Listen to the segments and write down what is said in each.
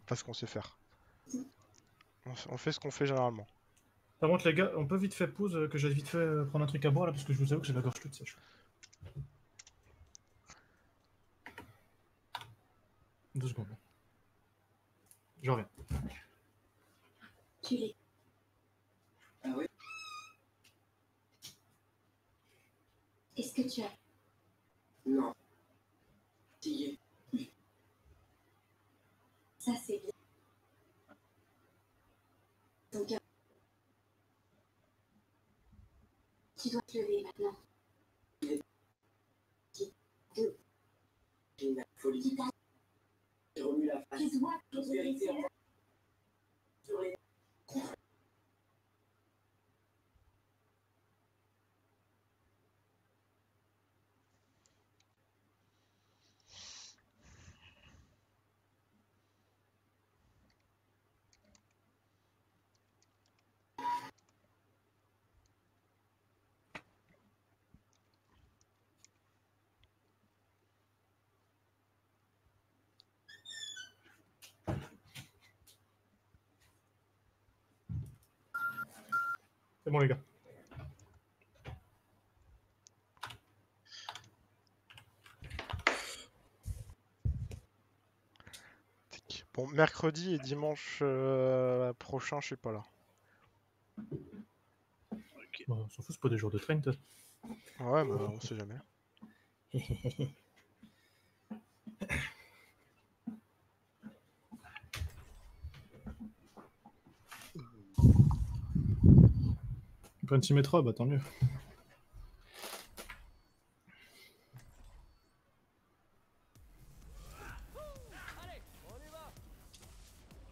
pas ce qu'on sait faire. On fait ce qu'on fait généralement. Par contre, les gars, on peut vite fait pause, que j'aille vite fait prendre un truc à boire là, parce que je vous avoue que j'ai la gorge toute sèche. 2 secondes. Je reviens. Tu l'es. Ah oui? Est-ce que tu as... Non. Si. Ça, c'est bien. Ton cœur. Tu dois te lever maintenant. J'ai une folie. J'ai remis la face. Tu dois te lever. Sur les... C'est bon les gars. Bon, mercredi et dimanche prochain, je suis pas là. Bon, on s'en fout, c'est pas des jours de train, toi. Ouais, bah on sait jamais. Quand tu y mettras, bah tant mieux.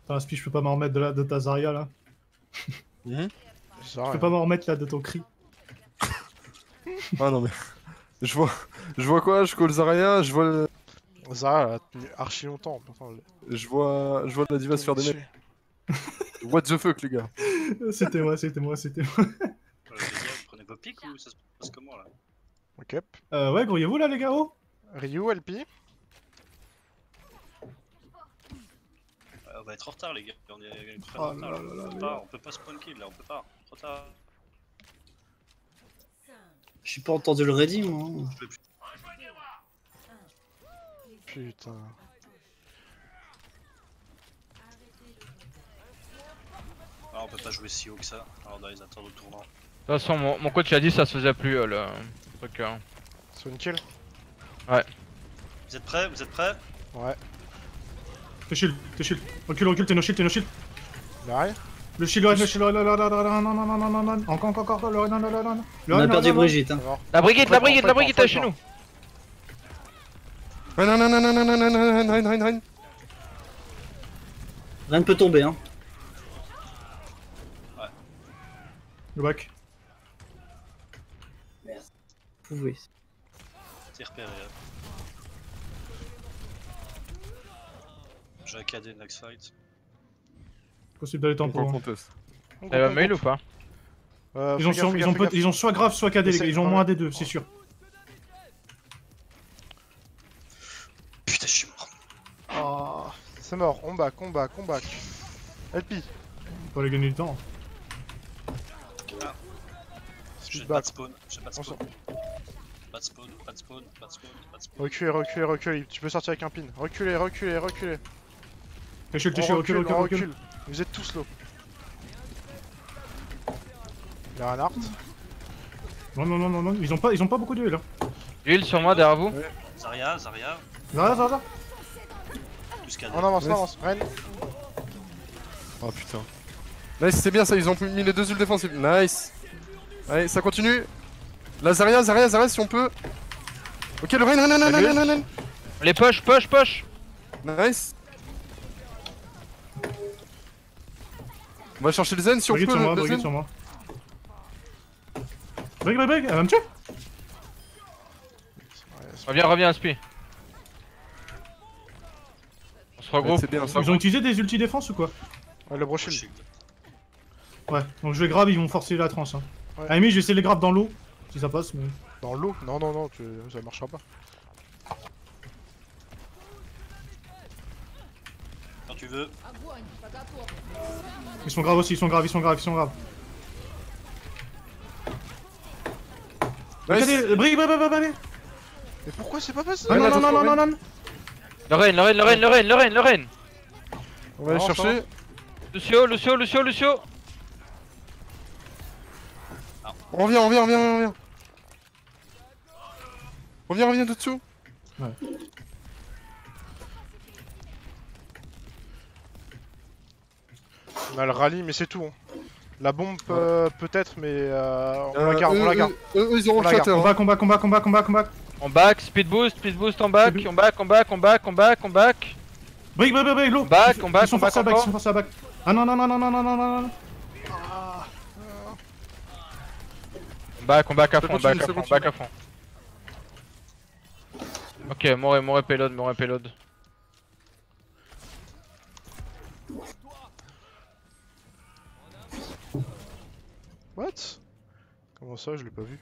Putain, Aspi, je peux pas m'en remettre de ta Zarya là. Je peux pas m'en remettre là de ton cri. Ah non mais... Je vois quoi? Je call Zarya, je vois le... Zarya, elle a tenu archi longtemps. Pourtant, Je vois la diva se faire des mecs. What the fuck les gars? C'était moi. Les gars, vous prenez vos pics ou ça se passe comment là? Ok. Ouais, grouillez-vous là les gars, oh. Ryu, LP. On va être en retard les gars, on est très Oh en retard là là. là là On peut pas spawn kill là, on peut pas. Trop tard. J'ai pas entendu le ready moi. Je peux plus. Putain. Ah, on peut pas jouer si haut que ça, alors dans les attentes de tournant. De toute façon, mon coach a dit ça se faisait plus le truc. C'est une kill? Ouais. Vous êtes prêts? Vous êtes prêts? Ouais. T'es shield. Recule, t'es no shield. Derrière? Le shield, le shield, non. Encore, non. On a perdu Brigitte. Hein. La brigade est chez nous. Rein. Rien ne peut tomber hein. Le back. Merci. Vous pouvez. C'est repéré. J'ai un KD next fight. Possible d'aller tempo. Hein. Elle va mail ou pas? Ils ont soit grave, soit KD les gars, ils ont moins des deux, c'est sûr. Putain, je suis mort. Oh, c'est mort, on back. LP. On va aller gagner du temps. J'ai pas de spawn, Pas de spawn. Reculez, tu peux sortir avec un pin. Reculez. T'es recule. Vous êtes tous low. Il y a un art. Non, ils ont pas beaucoup de heal. Heal sur moi derrière vous. Zarya. Là. Plus KD. On avance, Ren. Oh putain. Nice, c'est bien ça, ils ont mis les deux ults défensifs. Nice. Allez, ça continue. La Zarya si on peut. Ok, le Ren. Les push. Nice. On va chercher le Zen si on peut. Brigitte sur moi. Brig, elle va me tuer. Reviens Aspi. On se regroupe. C'est bien, Ils ont utilisé des ulti défense ou quoi? Ouais, le brochet. Ouais, donc je vais grab, ils vont forcer la trans. Hein. Ouais. Amy, je vais essayer de les grab dans l'eau, si ça passe, mais... Dans l'eau? Non, ça marchera pas. Quand tu veux. Ils sont graves aussi, ils sont graves. Nice. Brigue. Mais pourquoi c'est pas passé? Ah non. Le Reine. On va aller Non, chercher. Lucio. On revient. Reviens de dessous. On a le rallye, mais c'est tout. Hein. La bombe peut-être, mais on la garde, on la garde. Eux, ils auront On le la garde. shatter. Combat. On back, speed boost en back. On back. Brigue, l'eau. On back, Ils sont forcés à back. Ah non. On back à Ça fond, continue, ça back continue. à fond. Ok, mon payload. What? Comment ça, je l'ai pas vu?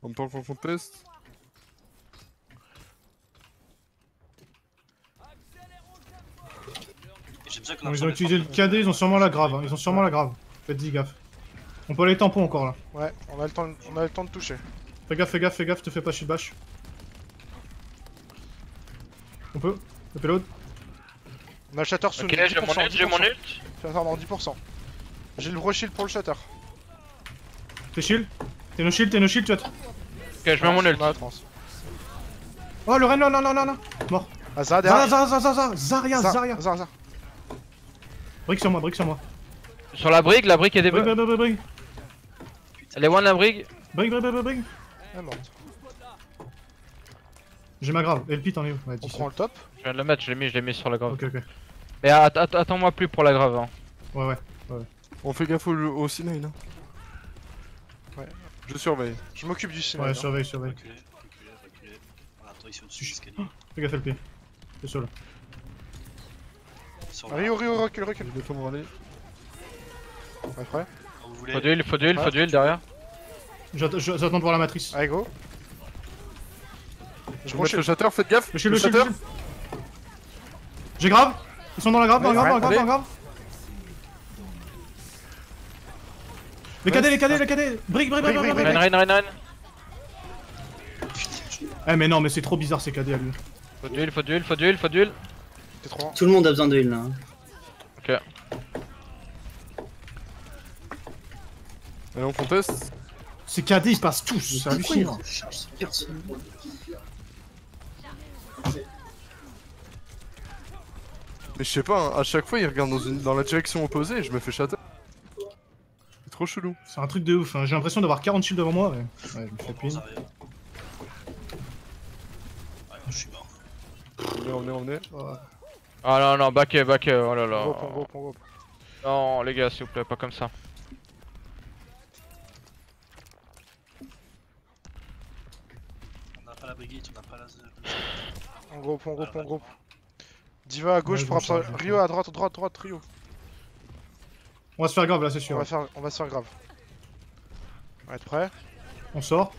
En même temps qu'on conteste. J'ai besoin qu'on Ils ont utilisé le KD, ils ont sûrement la grave. Faites-y gaffe. On peut aller tampon encore là. Ouais, on a le temps de toucher. Fais gaffe, te fais pas shield bash. On peut. Le payload. On a le shatter sous Ok, nous. j'ai mon ult. Shatter dans 10%. J'ai le gros shield pour le shatter. T'es shield. T'es no shield, tu vas te... Ok, je mets mon ult. On a la trans. Oh le Ren, non. Mort. Ah, ça, derrière. Zarya. Zar. Brique sur moi. Sur la brique est des bugs. Brique. Elle est one la brique. Brique. Elle est morte. J'ai ma grave. Et le pit en est où? Ouais, On 17. prend le top. Je viens de le mettre, je l'ai mis sur la grave. Ok. Mais attends-moi plus pour la grave. Hein. Ouais. On fait gaffe au Sinai là. Ouais. Je surveille. Je m'occupe du cinéma. Ouais, surveille. Reculer. Voilà, toi, ils sont au-dessus de l'escalier. Fais gaffe le pied. Fais ça là. Ils sont là. Rio, recule. Je vais tout me râler. Ouais, prêt? Quand vous voulez. Faut du heal derrière. J'attends de voir la matrice. Allez, go. Je vais mettre le shatter, faites gaffe. Le shatter. J'ai grave. Ils sont dans la grave, dans la grave. Les KD. Brique. Reine. Eh mais non, mais c'est trop bizarre ces KD à lui. Faut du heal. T'es trop loin. Tout le monde a besoin de heal là. Hein. Ok. Allez, on conteste. Ces KD ils passent tous, c'est hallucinant. Mais je sais pas, hein, à chaque fois ils regardent dans la direction opposée et je me fais shatter. C'est trop chelou. C'est un truc de ouf, hein. J'ai l'impression d'avoir 40 shields devant moi. Ouais, je me fais pine. Ouais, je suis mort. On est. Ah non, back, oh là là. Go. Non, les gars, s'il vous plaît, pas comme ça. On n'a pas la brigade, on n'a pas la. On groupe. Diva à gauche Ouais, pour je absorber. me charge. Rio à droite, Rio. On va se faire grave là, c'est On sûr. va se faire grave. On va être prêt. On sort.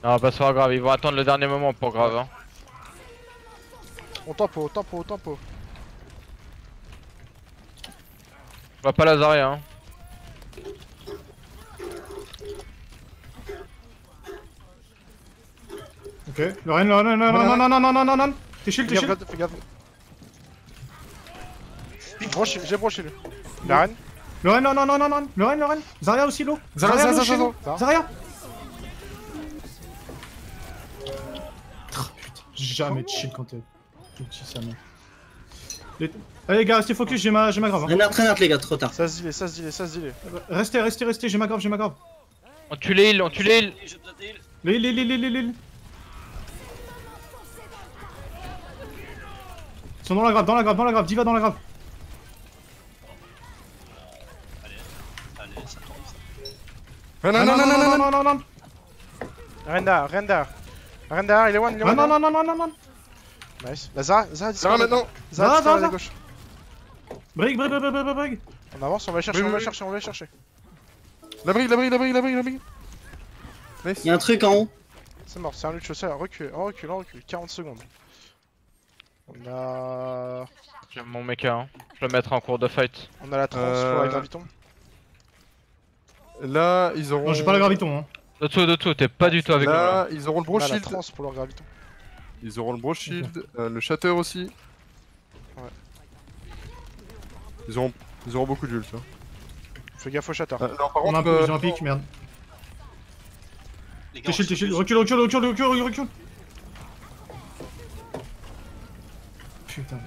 Non, pas se faire grave, ils vont attendre le dernier moment pour grave. Hein. On tempo. Je vois pas la Zarya. Hein. Ok. Le Ren, non. T'es shield. Fais gaffe. J'ai broché le. La reine. Le Ren, non. Le Ren. Zarya aussi l'eau. Zarya. Zarya. J'ai jamais de shield quand t'es petit, ça m'a. Allez les gars, restez focus, j'ai ma grave. Hein. Reinhardt les gars, trop tard. Ça se dilait. Restez, j'ai ma grave. On tue les heals. J'ai besoin de heal. Les. Ils sont dans la grave, Diva dans la grave. Allez, ça tombe. Non. Renda, il est one. Non. Nice. La Zara Zara maintenant. Zara à Zara. gauche. Brigue. On avance, on va les chercher. La brigue. Nice. Y'a un truc en haut. C'est mort, c'est un lutte chaussée, recule, 40 secondes. On a... J'aime mon mecha, hein. Je vais le mettre en cours de fight. On a la trans pour la graviton. Là, ils auront. Non, j'ai pas la graviton, hein. De tout, t'es pas du tout avec nous là. Là, ils auront le On a la Broshield. trans pour leur graviton. Ils auront le Broshield, le Shatter aussi. Ouais. Ils auront beaucoup d'ult. Hein. Fais gaffe au shatter. Non, par On a un contre, peu, j'ai un pic, merde. Les gars, T'es on shield, se t'es shield. focus. Recule. Putain.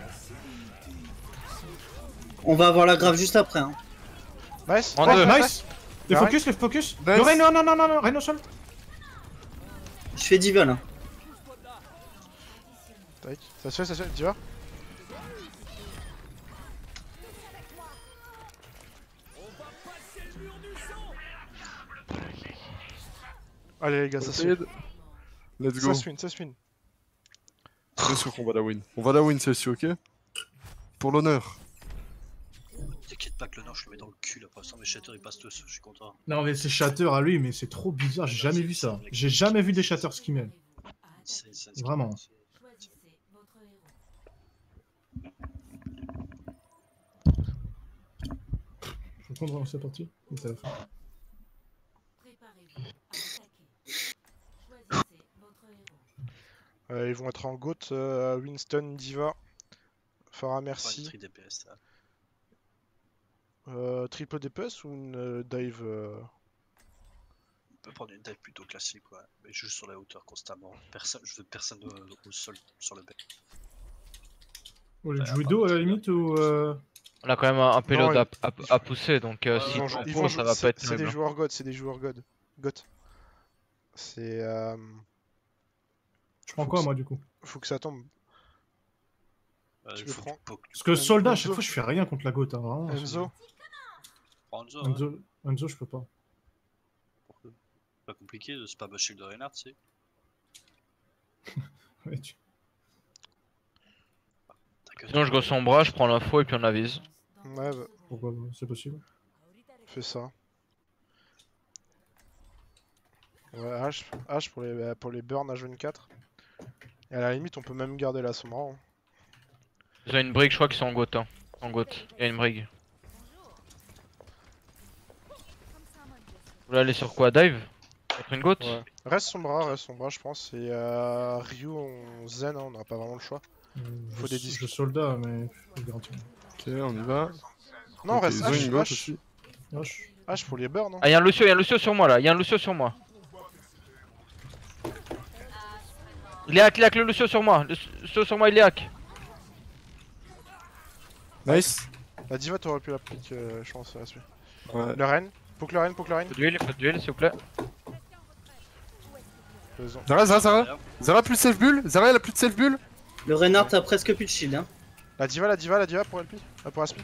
On va avoir la grave juste après. Hein. Nice. En Ouais, deux. ouais, Nice. Les Ouais. focus. Nice. Le Rein, non, Rein au sol. Je fais diva là. Tac. Ça se fait, tu vois. Allez les gars, ça se fait. Let's go. Ça se win. Bien sûr qu'on va la win. On va la win celle-ci, ok? Pour l'honneur. T'inquiète pas que le nord, je le mets dans le cul là pour l'instant. Mais Shatter il passe dessus, je suis content. Non, mais c'est shatter à lui, mais c'est trop bizarre. J'ai jamais vu ça. J'ai jamais vu des shatters skimmer. Vraiment. Faut prendre vraiment sa partie. C'est à la fin. Ils vont être en GOAT, Winston, Diva, Pharah, merci. DPS là. Triple DPS ou une dive On peut prendre une dive plutôt classique, ouais. Mais juste sur la hauteur constamment. Je veux personne au sol sur le bec. Au lieu de jouer d'eau à la limite ou. On a quand même un payload Non, à pousser, donc Ils si vont on jouer- ils prend, vont ça jouer- va pas être c'est des nul. joueurs GOAT, c'est des joueurs GOAT. C'est... Je prends quoi moi du coup? Faut que ça tombe. Tu Il le faut prends. Parce que soldat, à Enzo. chaque fois je fais rien contre la gote, hein, vraiment. Enzo, Enzo, hein. Enzo, je peux pas. Pourquoi pas compliqué de spam shield de Reinhardt, tu sais. Ouais, tu- Sinon je go son bras, je prends l'info et puis on avise. ouais, bah, Pourquoi c'est possible? fais ça. Ouais, H pour les burns à jaune 4. Et à la limite, on peut même garder la sombra. Hein. Ils ont une brigue, je crois qu'ils sont en goat. Hein. En goat, il y a une brigue. Vous voulez aller sur quoi? Dive? Contre une goat? Ouais. Reste sombra, je pense. Et Ryu, on zen, hein, on n'a pas vraiment le choix. Faut des disques. Je soldat, mais je garantis. Ok, on y va. Non, Ok, reste ils ont une goat H aussi. Rush. pour les burns. Hein. Ah, y'a un Lucio sur moi là, y'a un Lucio sur moi. Il est hack le Lucio sur moi. Lucio sur moi, il est hack. Nice. La Diva, t'aurais pu la pique, je pense, à la suite. Ouais. Le Ren, poke le Ren. Faut de duel, s'il vous plaît. Faisons. Zara. Zara plus de self bull. Zara elle a plus de self bull. Le Reinhardt a presque plus de shield. Hein. La Diva pour LP, pour Aspi.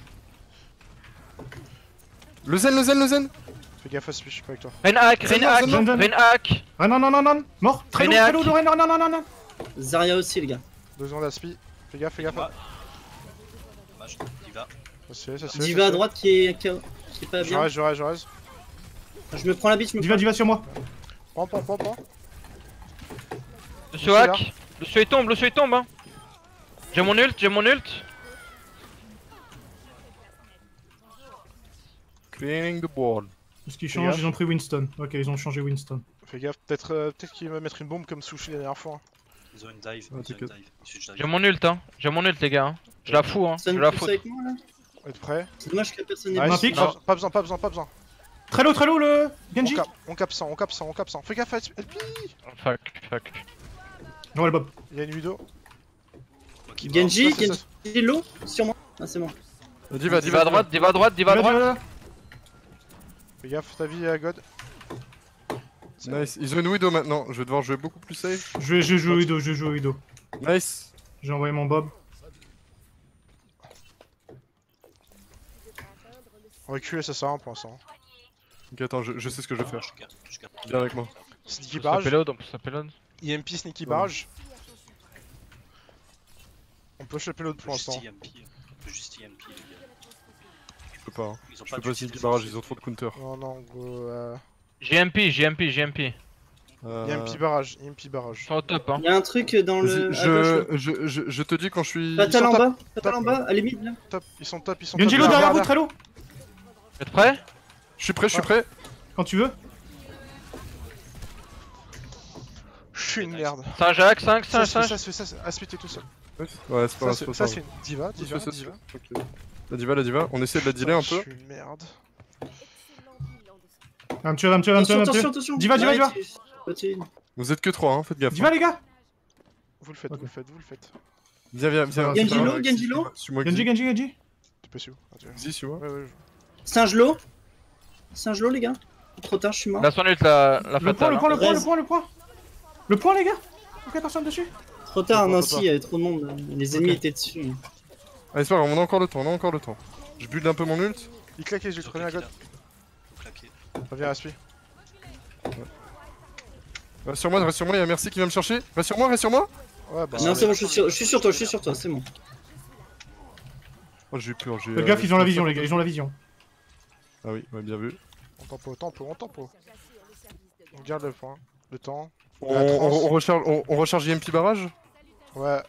Le zen. Fais gaffe Aspi, je suis pas avec toi. Ren hack. Ah non, mort. Très René lourd, le Rein, non. Zarya aussi, les gars. 2 secondes Aspi. Fais gaffe. Diva. Dommage, Diva. Ça se fait. Diva à droite qui est pas bien. Je reste. Je me prends la bite, je me Diva sur moi. Prends. Lucio hack. Lucio il tombe hein. J'ai mon ult. Cleaning the board. Parce qu'ils changent, ils ont pris Winston. Ok, ils ont changé Winston. Fais gaffe, peut-être qu'il va mettre une bombe comme Sushi la dernière fois. Hein. Ils ont une dive. t'inquiète. J'ai mon ult les gars. Je la fous hein. Je Personne la pousse fous. avec moi là. Êtes prêts? C'est dommage que personne Nice. n'ait Ma pique. Non, pas besoin. Très lourd, le Genji. On cap 100. Fais gaffe LP. Fuck. Non, le Bob. Il y a une Ludo. Genji, Ça, Genji low sur moi. Ah, c'est bon. Diva. Diva à droite. Fais gaffe ta vie God. Nice. Ils ont une widow maintenant. Je vais devoir jouer beaucoup plus safe. Je vais jouer au Widow. Nice. J'ai envoyé mon Bob. Reculer, ça sert à rien pour l'instant. Ok, attends, je sais ce que je vais faire. Je garde. Viens avec moi. Sneaky On barrage. peut ça payload. EMP sneaky barrage. On peut choper l'autre pour l'instant. Juste EMP, les gars. Je peux pas. Hein. Ils ont Je peux pas d'ulti sneaky défensif. barrage, ils ont trop de counter. Non, go. GMP. Il y a un petit barrage, il y a un petit barrage. Ils sont au top, hein. Il y a un truc dans le. Vas-y, à gauche, là. je te dis quand je suis. Fatal sont en top. bas, Fatal Top. en bas, à la mid là. Top, ils sont top, ils sont Genjilo top. derrière vous, Trello. Vous êtes prêts? Je suis prêt, je suis prêt. Quand tu veux. Je suis une merde. Saint-Jacques, 5, Ça, 5, ça, 5. ça, Aspie t'es tout seul. Ouais, c'est pas Ça, grave, c'est pas ça, grave. c'est une diva, diva, Ça, diva. ok. La diva, on essaie de la dealer un Je peu. suis une merde. Un me tuer, un me tuer, un me tuer, un me tuer. Attention. Diva, diva, diva. Vous êtes que 3, hein, faites gaffe. Diva, les gars. Vous le faites, Ok. vous le faites, vous le faites. Viens, viens, viens. Genjilo, c'est pas grave, Genjilo. suis-moi, Genji, Genji, Genji. Tu peux suivre. Ah, tu veux. Vas-y, suis-moi. Ouais, ouais, Singe-Lo. Singe-Lo, les gars. Trop tard, je suis mort. La 100 minutes, la Le point, fatale. le point, le point, le Raise. point, le point. Le point, les gars. Ok, personne dessus. Trop tard, Faut non, pas. si, il y avait trop de monde. Les ennemis étaient dessus. Allez, c'est pas grave, on a encore le temps, on a encore le temps. Je build un peu mon ult. Il claquait, je lui prenais un god. Faut claquer. Reviens, Aspi. Reste sur moi, il y a Merci qui vient me chercher. Reste sur moi, reste sur moi. Ouais, bah. Non, c'est bon, je suis sur toi, c'est bon. Oh, j'ai eu peur, j'ai. Faites gaffe, ils ont la vision, les gars, ils ont la vision. Ah oui, ouais, bien vu. On tempo. On garde le point. Le temps. On recharge IMP barrage. Ouais.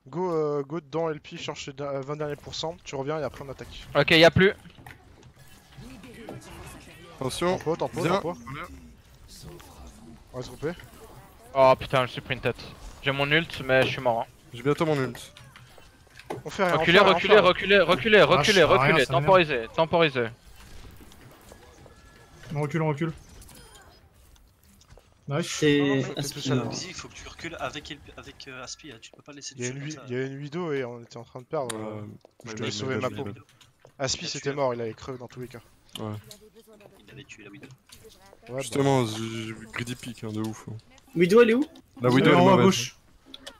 Go dedans LP, cherche les 20 derniers pourcents. Tu reviens et après on attaque. Ok, y'a plus. Attention. Tempo. Bien. On va se grouper. Oh putain, je suis pris une tête. J'ai mon ult, mais je suis mort. Hein. J'ai bientôt mon ult. On fait rien. Reculez, on fait rien, reculez, reculez, Ah, je sers à rien, ça temporisez, temporisez. On recule, on recule. Nice. C'est. non, Ah, c'est c'est tout pas- seul. Vas-y, il faut que tu recules avec Aspi, hein, tu peux pas laisser Il y a le une, feu comme ça. il y a une Widow et on était en train de perdre. Je te laisse sauver ma peau. Aspi c'était mort, il allait crever dans tous les cas. Il avait tué la Widow. Ouais, Justement, j'ai vu Greedy Peak, hein, de ouf. Widow, elle est où? La Widow, elle est En haut à mauvaise. gauche.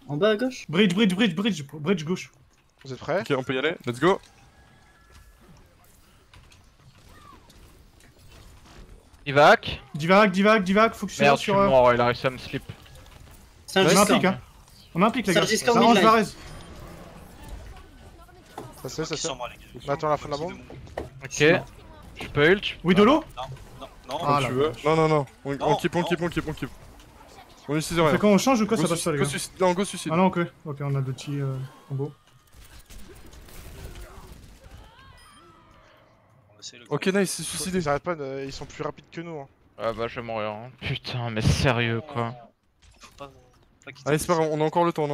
En bas à gauche? Bridge gauche. vous êtes prêts? Ok, on peut y aller, let's go. Divac. Divac, faut que tu Merde, je suis sur. mort, il a réussi à me slip. C'est un On a un Discord. pic, hein. On a un pic, les C'est gars. un Discord Ça arrange midline. Varese. Ça c'est, ça Qui c'est. sort moi, les gars. On attend la fin de la bombe. Ok. Je peux ult. Widolo. Non, Ah, Comme là, tu veux. Non. On Non, keep. On utilise On rien. fait quand on change ou quoi ça Go passe pas, les gars? suicide. Non, go suicide. Ah non, ok. Ok, on a deux petits combos. On essaie le Ok, nice, c'est suicidé. Ils arrêtent pas, ils sont plus rapides que nous. Hein. Ah bah je vais mourir. Hein. Putain, mais sérieux quoi. Faut pas quitter. Allez, c'est pas grave, on a encore le temps,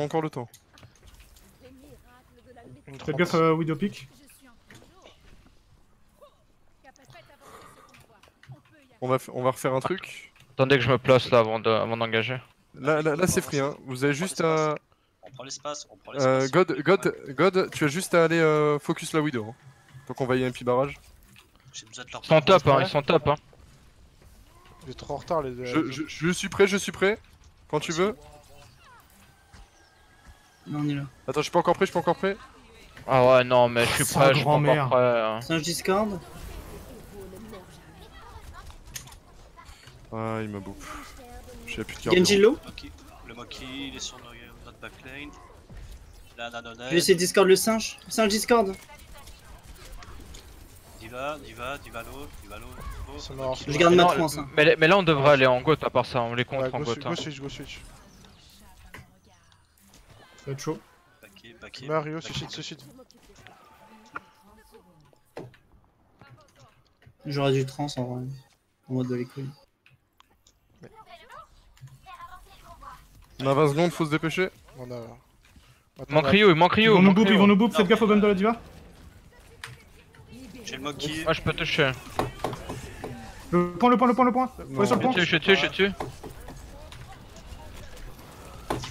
Une Faites 30. gaffe Widow pick. On va refaire un truc. Attendez que je me place là avant d'engager. Là c'est free, hein. Vous avez juste à. On prend l'espace, on prend l'espace. God, tu as juste à aller focus la Widow. Hein. Donc on va y un petit barrage. J'ai besoin de leur Ils sont top, hein, ils sont top. Hein. Vous êtes trop en retard les deux. Je suis prêt. Quand tu veux. Non, on est là. Attends, je suis pas encore prêt. Ah ouais, non, mais je suis Sa prêt, je suis pas grand-mère. encore prêt. Hein. C'est un Discord. Ah, il m'a bouffe. J'ai plus de carburant. Genjilo. Le Moki, il est sur notre backlane. La Je vais Nanonette. laisser Discord le singe. Singe Discord. Diva, Divalo. C'est mort. Je garde ma Non, trance. Hein. mais là on devrait aller en goth à part ça, on les Ouais, contre en go goth. Hein. switch. Ça va être chaud. Backé. Mario, suicide. J'aurais du trans en vrai. En mode de les couilles. On a 20 secondes, faut se dépêcher. On a. Il manque Rio, Ils vont nous boop, faites gaffe au gun de la diva. J'ai le Moki. Moi je peux toucher. Le point. Faut aller sur le point. Je tue.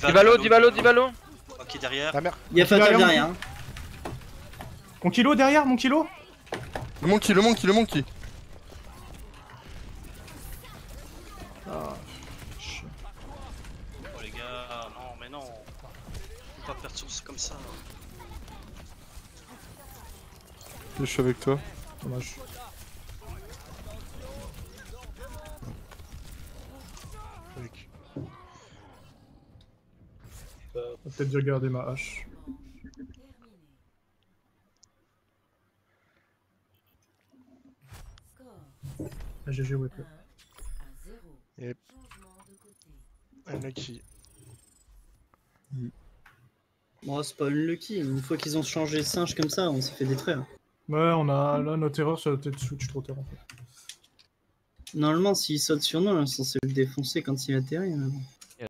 Divalo. Moki derrière. La mère. Il y a Fatal derrière. Hein. Mon kilo derrière, mon kilo. Le monkey. Oh les gars, non mais non. Faut pas perdre sur comme ça. Je suis avec toi. Dommage. Peut-être dû garder ma hache. GG, ouais. Yep. Unlucky. Bon, c'est pas unlucky. Une fois qu'ils ont changé le singe comme ça, on s'est fait détruire. Ouais, on a là notre erreur sur la tête switch trop terre en fait. Normalement, s'il saute sur nous, on est censé le défoncer quand il atterrit. Mais bon.